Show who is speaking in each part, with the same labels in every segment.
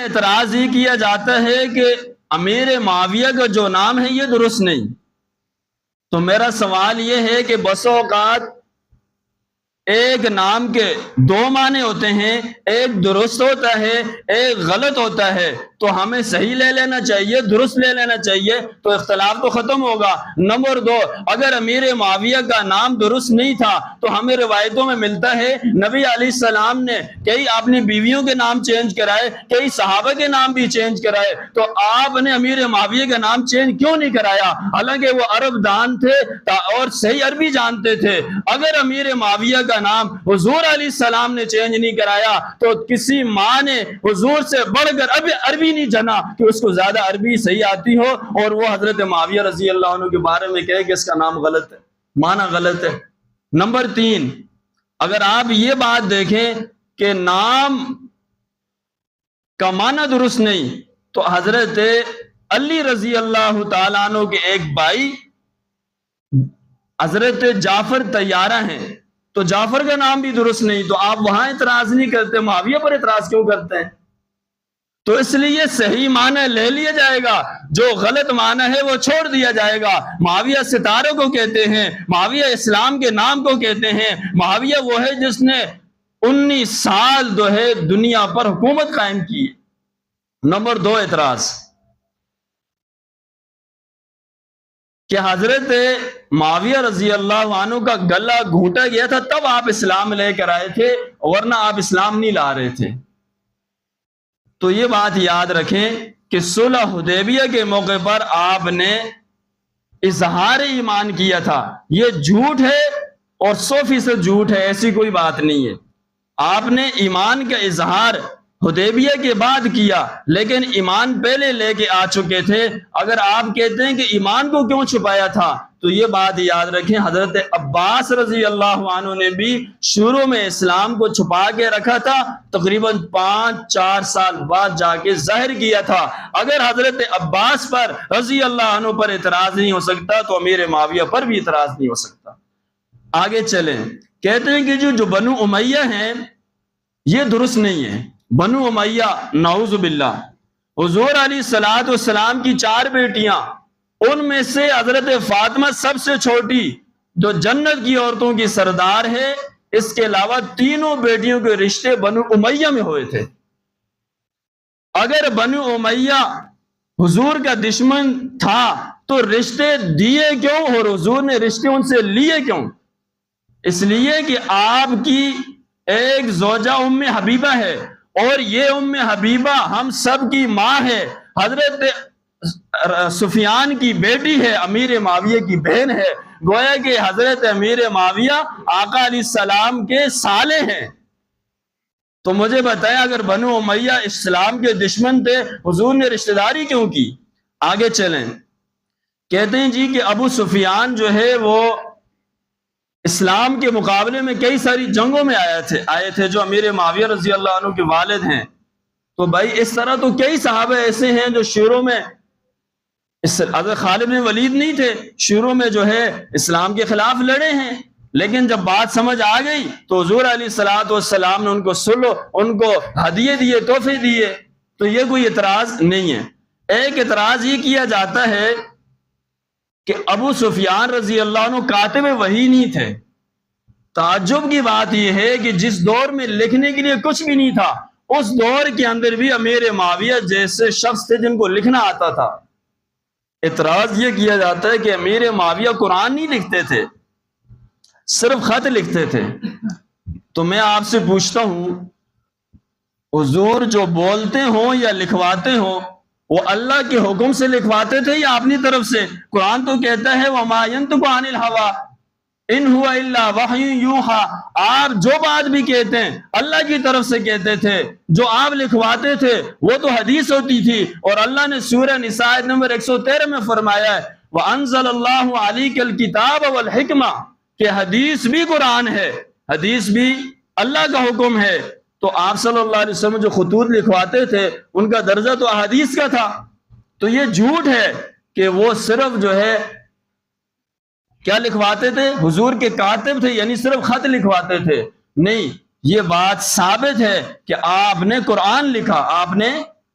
Speaker 1: اعتراض یہ کیا جاتا ہے کہ امیر معاویہ کا جو نام ہے یہ درست نہیں. تو میرا سوال یہ ہے کہ بس اوقات ایک نام کے دو معنی ہوتے ہیں، ایک درست ہوتا ہے ایک غلط ہوتا ہے. تو ہمیں صحیح لے لینا چاہیے، درست لے لینا چاہیے، تو اختلاف تو ختم ہوگا. نمبر دو، اگر امیر معاویہ کا نام درست نہیں تھا تو ہمیں روایتوں میں ملتا ہے نبی علیہ السلام نے کئی اپنی بیویوں کے نام چینج کرائے، کئی صحابہ کے نام بھی چینج کرائے. تو آپ نے امیر معاویہ کا نام چینج کیوں نہیں کرایا؟ حالانکہ وہ عرب دان تھے اور صحیح عربی جانتے تھے. اگر امیر معاویہ کا نام حضور علیہ السلام نے چینج نہیں کرایا تو کسی ماں نے حضور سے بڑھ کر اب عربی نہیں جانا کہ اس کو زیادہ عربی صحیح آتی ہو اور وہ حضرت معاویہ رضی اللہ عنہ کے بارے میں کہے کہ اس کا نام غلط ہے، معنی غلط ہے. نمبر تین، اگر آپ یہ بات دیکھیں کہ نام کا معنی درست نہیں تو حضرت علی رضی اللہ تعالیٰ عنہ کے ایک بھائی حضرت جعفر طیارہ ہیں، تو جعفر کا نام بھی درست نہیں، تو آپ وہاں اعتراض نہیں کرتے، معاویہ پر اعتراض کیوں کرتے ہیں؟ تو اس لیے صحیح معنی لے لیا جائے گا، جو غلط معنی ہے وہ چھوڑ دیا جائے گا. معاویہ ستارے کو کہتے ہیں، معاویہ اسلام کے نام کو کہتے ہیں. معاویہ وہ ہے جس نے 19 سال جو ہے دنیا پر حکومت قائم کی. نمبر دو اعتراض کہ حضرت معاویہ رضی اللہ عنہ کا گلا گھونٹا گیا تھا تب آپ اسلام لے کر آئے تھے، ورنہ آپ اسلام نہیں لا رہے تھے. تو یہ بات یاد رکھیں کہ صلح حدیبیہ کے موقع پر آپ نے اظہار ایمان کیا تھا. یہ جھوٹ ہے اور 100% جھوٹ ہے، ایسی کوئی بات نہیں ہے. آپ نے ایمان کا اظہار حدیبیہ کے بعد کیا، لیکن ایمان پہلے لے کے آ چکے تھے. اگر آپ کہتے ہیں کہ ایمان کو کیوں چھپایا تھا تو یہ بات یاد رکھیں حضرت عباس رضی اللہ عنہ نے بھی شروع میں اسلام کو چھپا کے رکھا تھا، تقریباً 5-4 سال بعد جا کے ظاہر کیا تھا. اگر حضرت عباس پر رضی اللہ عنہ پر اعتراض نہیں ہو سکتا تو امیر معاویہ پر بھی اعتراض نہیں ہو سکتا. آگے چلیں، کہتے ہیں کہ جو بنو امیہ ہیں یہ درست نہیں ہے. بنو امیہ نعوذ باللہ، حضور علیہ الصلوۃ والسلام کی 4 بیٹیاں، ان میں سے حضرت فاطمہ سب سے چھوٹی جو جنت کی عورتوں کی سردار ہے. اس کے علاوہ تینوں بیٹیوں کے رشتے بنو امیہ میں ہوئے تھے. اگر بنو امیہ حضور کا دشمن تھا تو رشتے دیے کیوں اور حضور نے رشتے ان سے لیے کیوں؟ اس لیے کہ آپ کی ایک زوجہ ام حبیبہ ہے اور یہ ام حبیبہ ہم سب کی ماں ہے، حضرت سفیان کی بیٹی ہے، امیر معاویہ کی بہن ہے. گویا کہ حضرت امیر معاویہ آقا علیہ السلام کے سالے ہیں. تو مجھے بتایا اگر بنو امیہ اسلام کے دشمن تھے حضور نے رشتہ داری کیوں کی؟ آگے چلیں، کہتے ہیں جی کہ ابو سفیان جو ہے وہ اسلام کے مقابلے میں کئی ساری جنگوں میں آئے تھے جو امیر معاویہ رضی اللہ عنہ کے والد ہیں. تو بھائی اس طرح تو کئی صحابہ ایسے ہیں جو شروع میں حضرت خالد بن ولید نہیں تھے، شروع میں جو ہے اسلام کے خلاف لڑے ہیں، لیکن جب بات سمجھ آ گئی تو حضور علیہ الصلوۃ والسلام نے ان کو ان کو ہدیے دیے، تحفے دیے. تو یہ کوئی اعتراض نہیں ہے. ایک اعتراض یہ کیا جاتا ہے کہ ابو سفیان رضی اللہ عنہ کاتب وحی نہیں تھے. تعجب کی بات یہ ہے کہ جس دور میں لکھنے کے لیے کچھ بھی نہیں تھا اس دور کے اندر بھی امیر معاویہ جیسے شخص تھے جن کو لکھنا آتا تھا. اعتراض یہ کیا جاتا ہے کہ امیر معاویہ قرآن نہیں لکھتے تھے، صرف خط لکھتے تھے. تو میں آپ سے پوچھتا ہوں حضور جو بولتے ہوں یا لکھواتے ہوں وہ اللہ کے حکم سے لکھواتے تھے یا اپنی طرف سے؟ قرآن تو کہتا ہے وَمَا يَنْطِقُ عَنِ الْهَوَىٰ إِنْ هُوَ إِلَّا وَحْيٌ يُوحَىٰ. آپ جو بات بھی کہتے ہیں اللہ کی طرف سے کہتے تھے، جو آپ لکھواتے تھے وہ تو حدیث ہوتی تھی. اور اللہ نے سورہ نساء نمبر 113 میں فرمایا ہے وَأَنزَلَ اللَّهُ عَلَيْكَ الْكِتَابَ وَالْحِكْمَةَ کہ حدیث بھی قرآن ہے، حدیث بھی اللہ کا حکم ہے. تو آپ صلی اللہ علیہ وسلم جو خطوط لکھواتے تھے ان کا درجہ تو احادیث کا تھا. تو یہ جھوٹ ہے کہ وہ صرف جو ہے کیا لکھواتے تھے، حضور کے کاتب تھے یعنی صرف خط لکھواتے تھے. نہیں، یہ بات ثابت ہے کہ آپ نے قرآن لکھا، آپ نے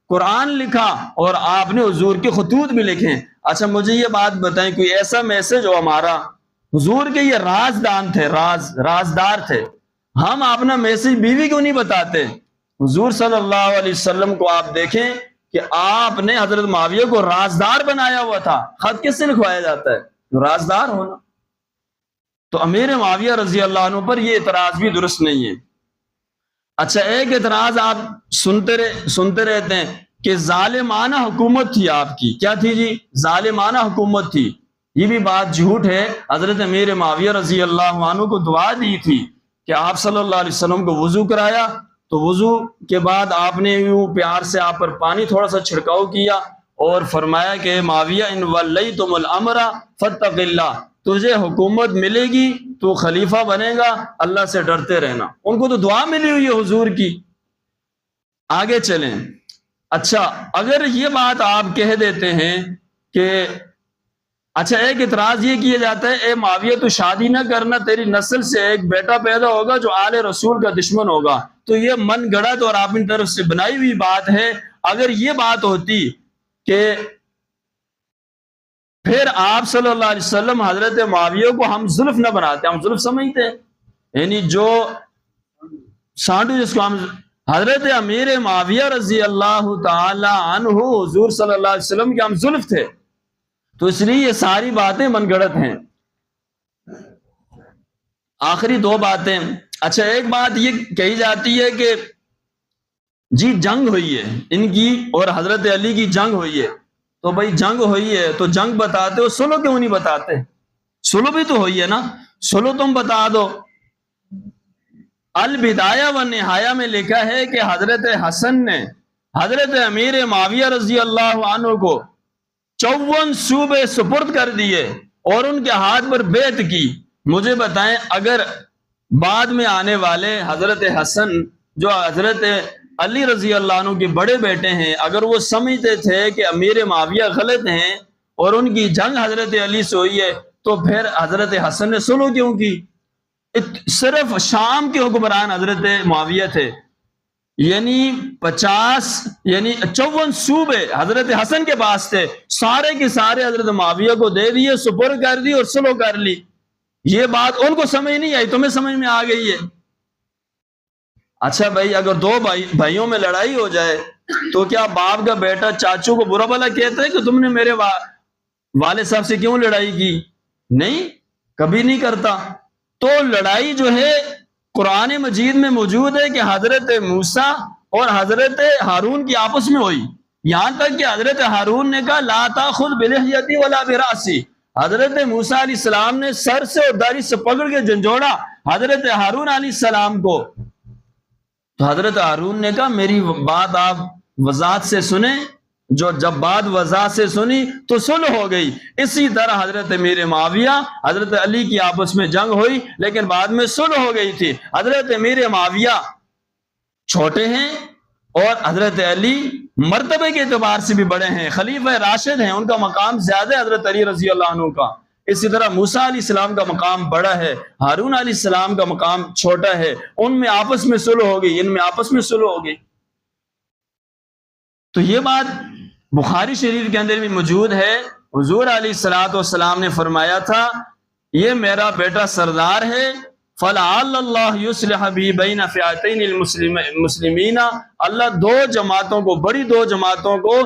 Speaker 1: قرآن لکھا اور آپ نے حضور کے خطوط بھی لکھے. اچھا مجھے یہ بات بتائیں، کوئی ایسا میسج ہو ہمارا، حضور کے یہ رازدان تھے، رازدار تھے، ہم اپنا میسج بیوی کو نہیں بتاتے؟ حضور صلی اللہ علیہ وسلم کو آپ دیکھیں کہ آپ نے حضرت معاویہ کو رازدار بنایا ہوا تھا. خط کس سے لکھوایا جاتا ہے؟ رازدار ہونا. تو امیر معاویہ رضی اللہ عنہ پر یہ اعتراض بھی درست نہیں ہے. اچھا ایک اعتراض آپ سنتے رہتے ہیں کہ ظالمانہ حکومت تھی آپ کی. کیا تھی جی؟ ظالمانہ حکومت تھی. یہ بھی بات جھوٹ ہے. حضرت امیر معاویہ رضی اللہ عنہ کو دعا دی تھی کہ آپ صلی اللہ علیہ وسلم کو وضو کرایا تو وضو کے بعد آپ نے یوں پیار سے آپ پر پانی تھوڑا سا چھڑکاؤ کیا اور فرمایا کہ معاویہ ان ولیتم الامر فاتق اللہ، تجھے حکومت ملے گی تو خلیفہ بنے گا، اللہ سے ڈرتے رہنا. ان کو تو دعا ملی ہوئی ہے حضور کی. آگے چلیں. اچھا اگر یہ بات آپ کہہ دیتے ہیں کہ اچھا ایک اعتراض یہ کیا جاتا ہے اے معاویہ تو شادی نہ کرنا، تیری نسل سے ایک بیٹا پیدا ہوگا جو آل رسول کا دشمن ہوگا. تو یہ من گڑت اور آپ کی طرف سے بنائی ہوئی بات ہے. اگر یہ بات ہوتی کہ پھر آپ صلی اللہ علیہ وسلم حضرت معاویہ کو ہم زلف نہ بناتے، ہم زلف سمجھتے ہیں یعنی جو سانڈو جس کو ہم، حضرت امیر معاویہ رضی اللہ تعالی عنہ حضور صلی اللہ علیہ وسلم کے ہم زلف تھے، تو اس لیے یہ ساری باتیں من گڑت ہیں. آخری دو باتیں. اچھا ایک بات یہ کہی جاتی ہے کہ جی جنگ ہوئی ہے ان کی اور حضرت علی کی جنگ ہوئی ہے. تو بھائی جنگ ہوئی ہے تو جنگ بتاتے ہو، سلو کیوں نہیں بتاتے؟ سلو بھی تو ہوئی ہے نا، سلو تم بتا دو. البدایہ و نہایہ میں لکھا ہے کہ حضرت حسن نے حضرت امیر معاویہ رضی اللہ عنہ کو 54 صوبے سپرد کر دیے اور ان کے ہاتھ پر بیعت کی. مجھے بتائیں اگر بعد میں آنے والے حضرت حسن جو حضرت علی رضی اللہ عنہ کے بڑے بیٹے ہیں، اگر وہ سمجھتے تھے کہ امیر معاویہ غلط ہیں اور ان کی جنگ حضرت علی سے ہوئی ہے تو پھر حضرت حسن نے سلو کیوں کی؟ صرف شام کے حکمران حضرت معاویہ تھے، یعنی 54 صوبے حضرت حسن کے پاس تھے، سارے کے سارے حضرت معاویہ کو دے دیے، سپرد کر دی اور سلو کر لی. یہ بات ان کو سمجھ نہیں آئی، تمہیں سمجھ میں آ گئی ہے. اچھا بھائی اگر دو بھائیوں میں لڑائی ہو جائے تو کیا باپ کا بیٹا چاچو کو برا بھلا کہتا ہے کہ تم نے میرے والد صاحب سے کیوں لڑائی کی؟ نہیں، کبھی نہیں کرتا. تو لڑائی جو ہے قرآن مجید میں موجود ہے کہ حضرت موسیٰ اور حضرت ہارون کی آپس میں ہوئی، یہاں تک کہ حضرت ہارون نے کہا لا تاخذ بلحیتی ولا براسی. حضرت موسیٰ علیہ السلام نے سر سے اور داڑھی سے پکڑ کے جھنجھوڑا حضرت ہارون علیہ السلام کو. تو حضرت ہارون نے کہا میری بات آپ وضاحت سے سنیں. جب بات وضاحت سے سنی تو صلح ہو گئی. اسی طرح حضرت امیر معاویہ حضرت علی کی آپس میں جنگ ہوئی لیکن بعد میں صلح ہو گئی تھی. حضرت امیر معاویہ چھوٹے ہیں اور حضرت علی مرتبے کے اعتبار سے بھی بڑے ہیں، خلیفہ راشد ہیں، ان کا مقام زیادہ ہے حضرت علی رضی اللہ عنہ کا. اسی طرح موسیٰ علیہ السلام کا مقام بڑا ہے، ہارون علیہ السلام کا مقام چھوٹا ہے. ان میں آپس میں صلح ہو گئی، ان میں آپس میں صلح ہو گئی. تو یہ بات بخاری شریف کے اندر بھی موجود ہے. حضور علیہ الصلوۃ والسلام نے فرمایا تھا یہ میرا بیٹا سردار ہے، فَلَعَلَّ اللَّهُ يُصْلِحَ بِهِ بَيْنَ فِئَتَيْنِ الْمُسْلِمِينَ، اللہ دو جماعتوں کو، بڑی دو جماعتوں کو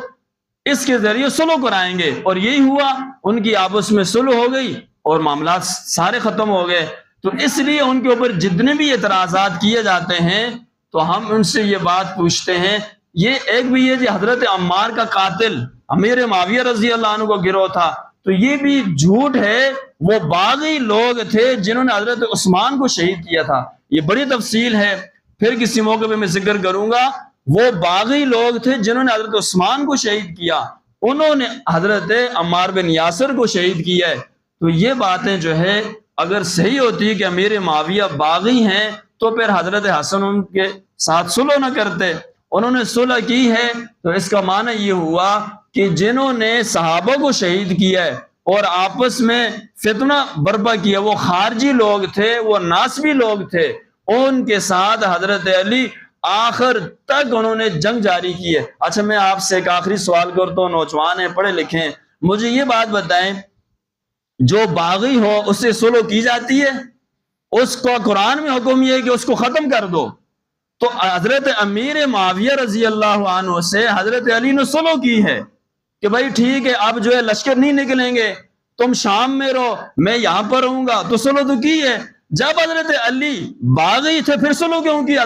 Speaker 1: اس کے ذریعے صلح کرائیں گے. اور یہی ہوا، ان کی آپس میں صلح ہو گئی اور معاملات سارے ختم ہو گئے. تو اس لیے ان کے اوپر جتنے بھی اعتراضات کیے جاتے ہیں تو ہم ان سے یہ بات پوچھتے ہیں. یہ ایک بھی یہ حضرت عمار کا قاتل امیر معاویہ رضی اللہ عنہ کو گروہ تھا، تو یہ بھی جھوٹ ہے. وہ باغی لوگ تھے جنہوں نے حضرت عثمان کو شہید کیا تھا. یہ بڑی تفصیل ہے، پھر کسی موقع پہ میں ذکر کروں گا. وہ باغی لوگ تھے جنہوں نے حضرت عثمان کو شہید کیا، انہوں نے حضرت عمار بن یاسر کو شہید کیا ہے. تو یہ باتیں جو ہے اگر صحیح ہوتی ہے کہ امیر معاویہ باغی ہیں تو پھر حضرت حسن ان کے ساتھ صلح نہ کرتے. انہوں نے صلح کی ہے تو اس کا معنی یہ ہوا کہ جنہوں نے صحابہ کو شہید کیا ہے اور آپس میں فتنہ برپا کیا وہ خارجی لوگ تھے، وہ ناسبی لوگ تھے. ان کے ساتھ حضرت علی آخر تک انہوں نے جنگ جاری کی ہے۔ اچھا میں آپ سے ایک آخری سوال کرتا ہوں، نوجوان ہیں، پڑھے لکھے ہیں، مجھے یہ بات بتائیں، جو باغی ہو اس سے صلح کی جاتی ہے؟ اس کو قرآن میں حکم یہ ہے کہ اس کو ختم کر دو، تو حضرت امیر معاویہ رضی اللہ عنہ سے حضرت علی نے صلح کی ہے کہ بھائی ٹھیک ہے، اب جو ہے لشکر نہیں نکلیں گے، تم شام میں رہو، میں یہاں پر رہوں گا، تو صلح تو کی ہے۔ جب حضرت علی باغی تھے پھر صلح کیوں کی؟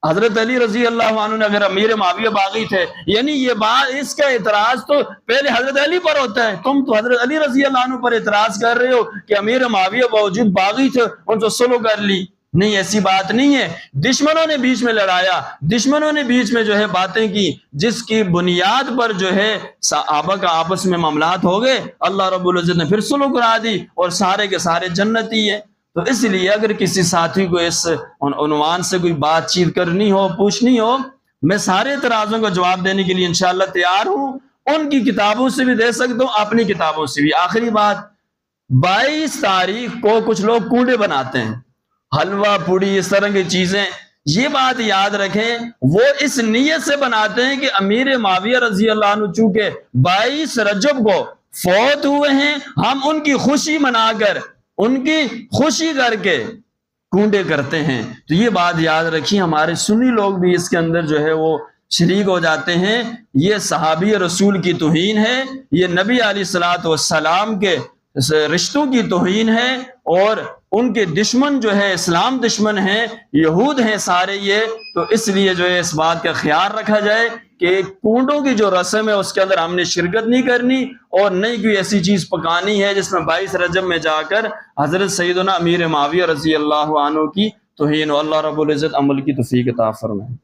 Speaker 1: حضرت علی رضی اللہ عنہ نے اگر امیر معاویہ باغی تھے، یعنی یہ بات، اس کا اعتراض تو پہلے حضرت علی پر ہوتا ہے، تم تو حضرت علی رضی اللہ عنہ پر اعتراض کر رہے ہو کہ امیر معاویہ باوجود باغی تھے ان سے صلح کر لی۔ نہیں، ایسی بات نہیں ہے، دشمنوں نے بیچ میں لڑایا، دشمنوں نے بیچ میں جو ہے باتیں کی، جس کی بنیاد پر جو ہے صحابہ کا آپس میں معاملات ہو گئے، اللہ رب العزت نے پھر صلح کرا دی اور سارے کے سارے جنتی ہیں۔ تو اس لیے اگر کسی ساتھی کو اس عنوان سے کوئی بات چیت کرنی ہو، پوچھنی ہو، میں سارے اعتراضوں کا جواب دینے کے لیے انشاءاللہ تیار ہوں، ان کی کتابوں سے بھی دے سکتا ہوں، اپنی کتابوں سے بھی۔ آخری بات، 22 تاریخ کو کچھ لوگ کنڈے بناتے ہیں، حلوہ پوڑی اس طرح کی چیزیں، یہ بات یاد رکھیں، وہ اس نیت سے بناتے ہیں کہ امیر معاویہ رضی اللہ عنہ چونکہ 22 رجب کو فوت ہوئے ہیں، ہم ان کی خوشی منا کر، ان کی خوشی کر کے کنڈے کرتے ہیں۔ تو یہ بات یاد رکھیں، ہمارے سنی لوگ بھی اس کے اندر جو ہے وہ شریک ہو جاتے ہیں۔ یہ صحابی رسول کی توہین ہے، یہ نبی علیہ الصلوۃ والسلام کے رشتوں کی توہین ہے، اور ان کے دشمن جو ہے اسلام دشمن ہیں، یہود ہیں سارے یہ۔ تو اس لیے جو ہے اس بات کا خیال رکھا جائے کہ کنڈوں کی جو رسم ہے اس کے اندر ہم نے شرکت نہیں کرنی، اور نہیں کوئی ایسی چیز پکانی ہے جس میں 22 رجب میں جا کر حضرت سیدنا امیر معاویہ رضی اللہ عنہ کی توہین ہو۔ اللہ رب العزت عمل کی توفیق عطا فرمائے۔